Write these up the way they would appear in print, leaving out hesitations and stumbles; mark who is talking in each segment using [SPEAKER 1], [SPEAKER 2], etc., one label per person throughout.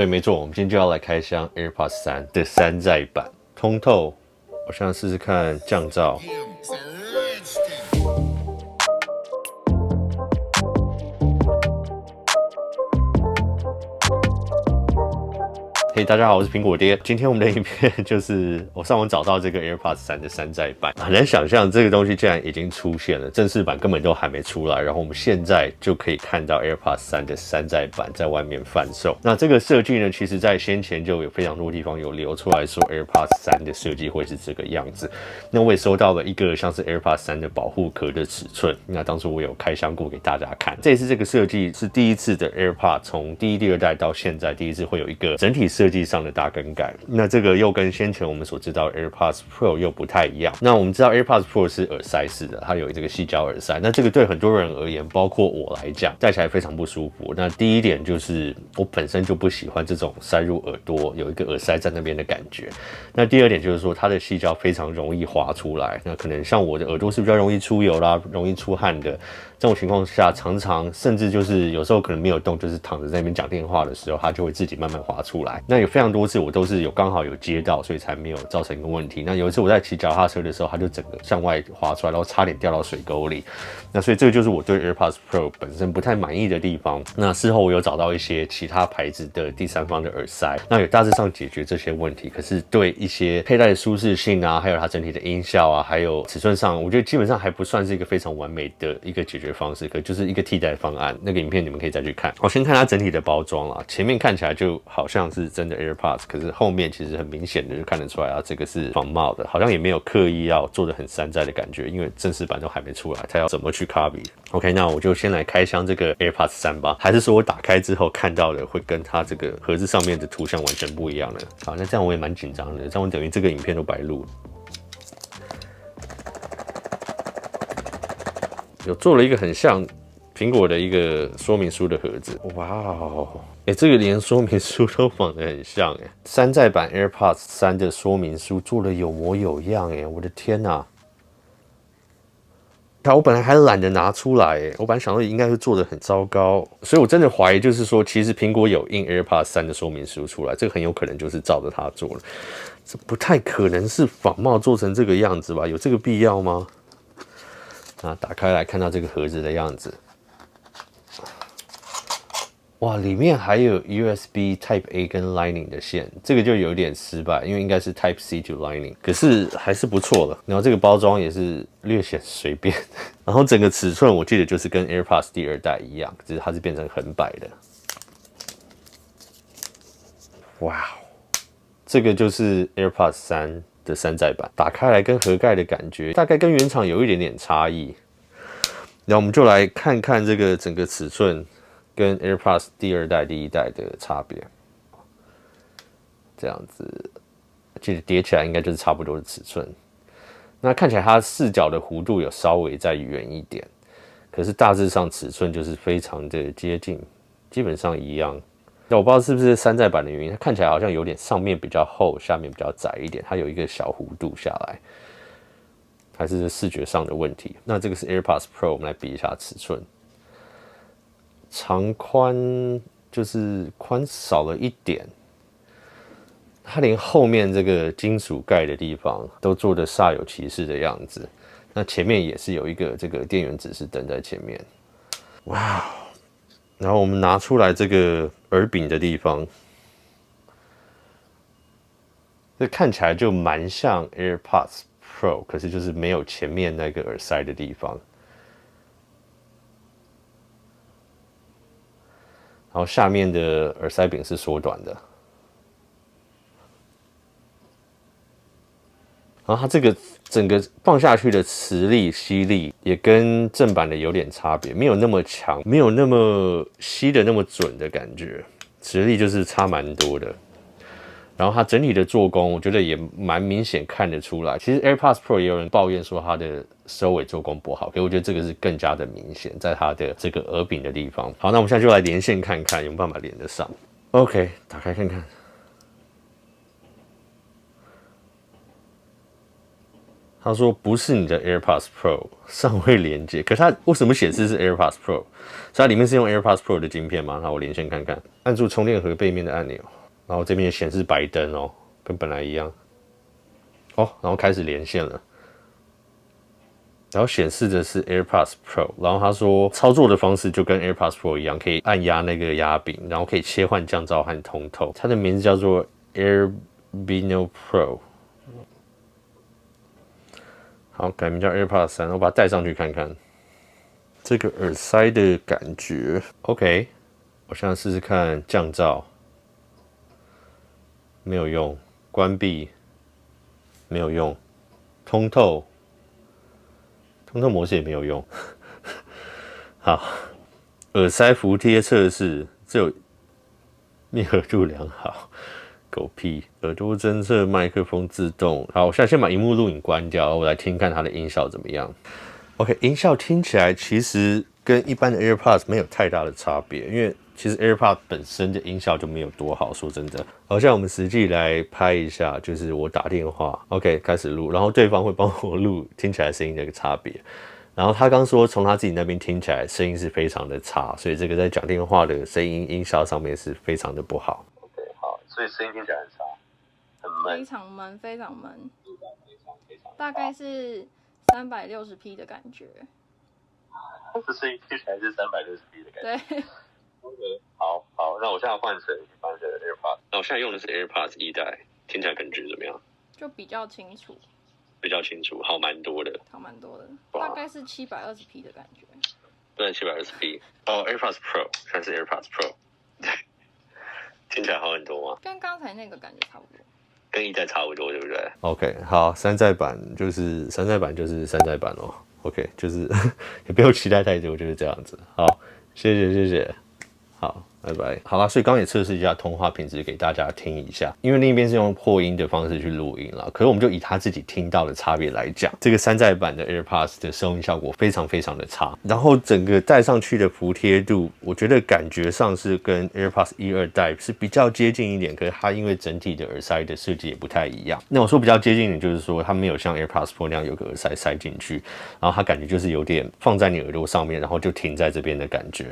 [SPEAKER 1] 对，没错，我们今天就要来开箱 AirPods 3的山寨版，通透。我现在试试看降噪。嘿，大家好，我是苹果爹。今天我们的影片就是我上网找到这个 AirPods 3的山寨版，很难想象这个东西竟然已经出现了，正式版根本都还没出来，然后我们现在就可以看到 AirPods 3的山寨版在外面贩售。那这个设计呢，其实在先前就有非常多地方有流出来说 AirPods 3的设计会是这个样子。那我也收到了一个像是 AirPods 3的保护壳的尺寸，那当初我有开箱过给大家看。这次这个设计是第一次的 AirPods 从第一、第二代到现在第一次会有一个整体设计上的大更改。那这个又跟先前我们所知道的 AirPods Pro 又不太一样。那我们知道 AirPods Pro 是耳塞式的，它有这个矽胶耳塞。那这个对很多人而言，包括我来讲，戴起来非常不舒服。那第一点就是我本身就不喜欢这种塞入耳朵有一个耳塞在那边的感觉。那第二点就是说，它的矽胶非常容易滑出来。那可能像我的耳朵是比较容易出油啦，容易出汗的。这种情况下，常常甚至就是有时候可能没有动，就是躺着在那边讲电话的时候，它就会自己慢慢滑出来。那有非常多次我都是刚好有接到，所以才没有造成一个问题。那有一次我在骑脚踏车的时候，它就整个向外滑出来，然后差点掉到水沟里。那所以这个就是我对 AirPods Pro 本身不太满意的地方。那事后我有找到一些其他牌子的第三方的耳塞，那有大致上解决这些问题。可是对一些佩戴的舒适性啊，还有它整体的音效啊，还有尺寸上，我觉得基本上还不算是一个非常完美的一个解决方式，可就是一个替代方案。那个影片你们可以再去看。我先看它整体的包装啦，前面看起来就好像是真的 AirPods， 可是后面其实很明显的就看得出来啊，这个是仿冒的，好像也没有刻意要做的很山寨的感觉，因为正式版都还没出来，它要怎么去 copy？ OK， 那我就先来开箱这个 AirPods 3吧，还是说我打开之后看到的会跟它这个盒子上面的图像完全不一样呢？好，那这样我也蛮紧张的，这样我等于这个影片都白录了。有做了一个很像苹果的一个说明书的盒子，哇哦！这个连说明书都仿得很像山寨版 AirPods 3的说明书做得有模有样我的天哪！我本来还懒得拿出来我本来想说应该会做得很糟糕，所以我真的怀疑，就是说，其实苹果有印 AirPods 3的说明书出来，这个很有可能就是照着它做了，这不太可能是仿冒做成这个样子吧？有这个必要吗？那打开来看到这个盒子的样子，哇，里面还有 USB Type A 跟 Lightning 的线，这个就有点失败，因为应该是 Type C to Lightning， 可是还是不错的。然后这个包装也是略显随便，然后整个尺寸我记得就是跟 AirPods 第二代一样，只是它是变成横摆的。哇，这个就是 AirPods 3的山寨版，打开来跟盒盖的感觉大概跟原厂有一点点差异。然后我们就来看看这个整个尺寸跟 AirPods 第二代、第一代的差别。这样子，其实叠起来应该就是差不多的尺寸。那看起来它视角的弧度有稍微再圆一点，可是大致上尺寸就是非常的接近，基本上一样。那我不知道是不是山寨版的原因，它看起来好像有点上面比较厚，下面比较窄一点，它有一个小弧度下来。还是视觉上的问题。那这个是 AirPods Pro， 我们来比一下尺寸，长宽就是宽少了一点，它连后面这个金属盖的地方都做得煞有其事的样子。那前面也是有一个这个电源指示灯在前面，哇！然后我们拿出来这个耳柄的地方，这看起来就蛮像 AirPods Pro， 可是就是没有前面那个耳塞的地方。然后下面的耳塞柄是缩短的。然后它这个整个放下去的磁力、吸力也跟正版的有点差别，没有那么强，没有那么吸的那么准的感觉，磁力就是差蛮多的。然后它整体的做工，我觉得也蛮明显看得出来。其实 AirPods Pro 也有人抱怨说它的收尾做工不好，可是我觉得这个是更加的明显，在它的这个耳柄的地方。好，那我们现在就来连线看看有没有办法连得上。OK， 打开看看。他说不是你的 AirPods Pro 尚未连接，可是它为什么显示是 AirPods Pro？ 所以它里面是用 AirPods Pro 的晶片吗？那我连线看看，按住充电盒背面的按钮，然后这边显示白灯哦，跟本来一样。哦，然后开始连线了，然后显示的是 AirPods Pro， 然后他说操作的方式就跟 AirPods Pro 一样，可以按压那个压柄，然后可以切换降噪和通透。它的名字叫做 AirBino Pro。好，改名叫 AirPods 3，我把它戴上去看看。这个耳塞的感觉 ，OK， 我现在试试看降噪，没有用，关闭，没有用，通透模式也没有用。好，耳塞服贴测试，只有密合度良好。狗屁！耳朵侦测麦克风自动。好，我现在先把萤幕录影关掉，我来听看它的音效怎么样。OK， 音效听起来其实跟一般的 AirPods 没有太大的差别，因为其实 AirPods 本身的音效就没有多好，说真的。好，像我们实际来拍一下，就是我打电话 ，OK， 开始录，然后对方会帮我录听起来声音的一个差别。然后他刚说从他自己那边听起来声音是非常的差，所以这个在讲电话的声音音效上面是非常的不好。所以声音听起来很差，很闷，
[SPEAKER 2] 非常闷，非常闷，大概是360p 的感觉。
[SPEAKER 1] 这声音听起来是360p 的感觉。
[SPEAKER 2] 对。
[SPEAKER 1] OK， 好，那我现在换成一般的 AirPods。那我现在用的是 AirPods 1代，听起来感觉怎么样？
[SPEAKER 2] 就比较清楚。
[SPEAKER 1] 比较清楚，好蛮多的。
[SPEAKER 2] 好蛮多的，大概是720p 的感觉。
[SPEAKER 1] 对，720p。哦 ，AirPods Pro， 现在是 AirPods Pro。对。听起来好很多吗？
[SPEAKER 2] 跟刚才那个感觉差不多，
[SPEAKER 1] 跟1代差不多，对不对 ？OK， 好，山寨版就是山寨版哦。OK， 就是也不用期待太多，就是这样子。好，谢谢，好，拜拜。好啦，所以刚刚也测试一下通话品质给大家听一下，因为另一边是用破音的方式去录音啦，可是我们就以他自己听到的差别来讲，这个山寨版的 AirPods 的收音效果非常的差，然后整个戴上去的服帖度，我觉得感觉上是跟 AirPods 1、2代是比较接近一点，可是它因为整体的耳塞的设计也不太一样。那我说比较接近一点，就是说它没有像 AirPods Pro 那样有个耳塞塞进去，然后它感觉就是有点放在你耳朵上面，然后就停在这边的感觉。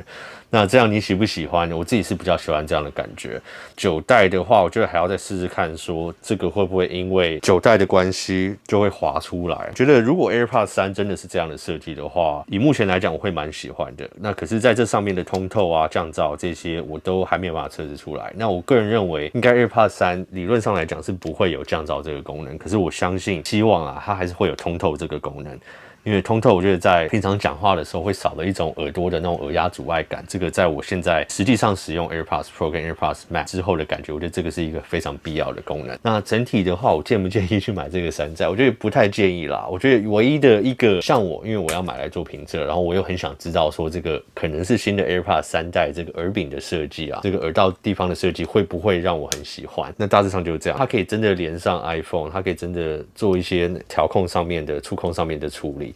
[SPEAKER 1] 那这样你喜不喜欢？我自己是比较喜欢这样的感觉。9代的话，我觉得还要再试试看，说这个会不会因为9代的关系就会滑出来。觉得如果 AirPods 3真的是这样的设计的话，以目前来讲我会蛮喜欢的。那可是在这上面的通透啊、降噪这些，我都还没有办法测试出来。那我个人认为，应该 AirPods 3理论上来讲是不会有降噪这个功能，可是我相信、希望啊，它还是会有通透这个功能。因为通透，我觉得在平常讲话的时候会少了一种耳朵的那种耳压阻碍感。这个在我现在实际上使用 AirPods Pro 跟 AirPods Max 之后的感觉，我觉得这个是一个非常必要的功能。那整体的话，我建不建议去买这个山寨？我觉得不太建议啦。我觉得唯一的一个像我，因为我要买来做评测，然后我又很想知道说这个可能是新的 AirPods 3代这个耳柄的设计啊，这个耳道地方的设计会不会让我很喜欢？那大致上就是这样，它可以真的连上 iPhone， 它可以真的做一些调控上面的、触控上面的处理。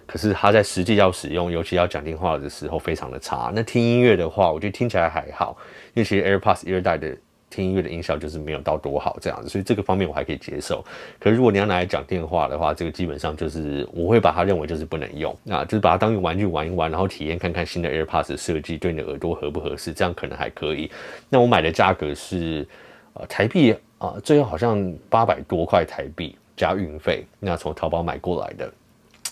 [SPEAKER 1] 可是它在实际要使用，尤其要讲电话的时候非常的差。那听音乐的话，我觉得听起来还好，因为其实 AirPods 1、2代的听音乐的音效就是没有到多好这样子，所以这个方面我还可以接受。可是如果你要拿来讲电话的话，这个基本上就是我会把它认为就是不能用，那就是把它当一个玩具玩一玩，然后体验看看新的 AirPods 的设计对你的耳朵合不合适，这样可能还可以。那我买的价格是台币最后好像800多块台币加运费，那从淘宝买过来的。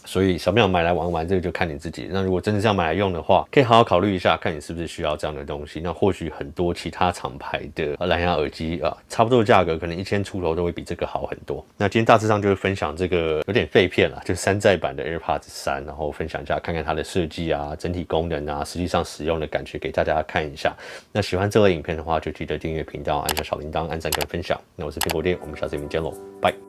[SPEAKER 1] 所以小朋友买来玩玩，这个就看你自己。那如果真的是要买来用的话，可以好好考虑一下，看你是不是需要这样的东西。那或许很多其他厂牌的蓝牙耳机差不多的价格，可能1000出头都会比这个好很多。那今天大致上就是分享这个有点废片啦，就是山寨版的 AirPods 3，然后分享一下，看看它的设计啊、整体功能啊、实际上使用的感觉给大家看一下。那喜欢这类影片的话，就记得订阅频道，按下小铃铛、按赞跟分享。那我是苹果爹，我们下次影片见喽，拜。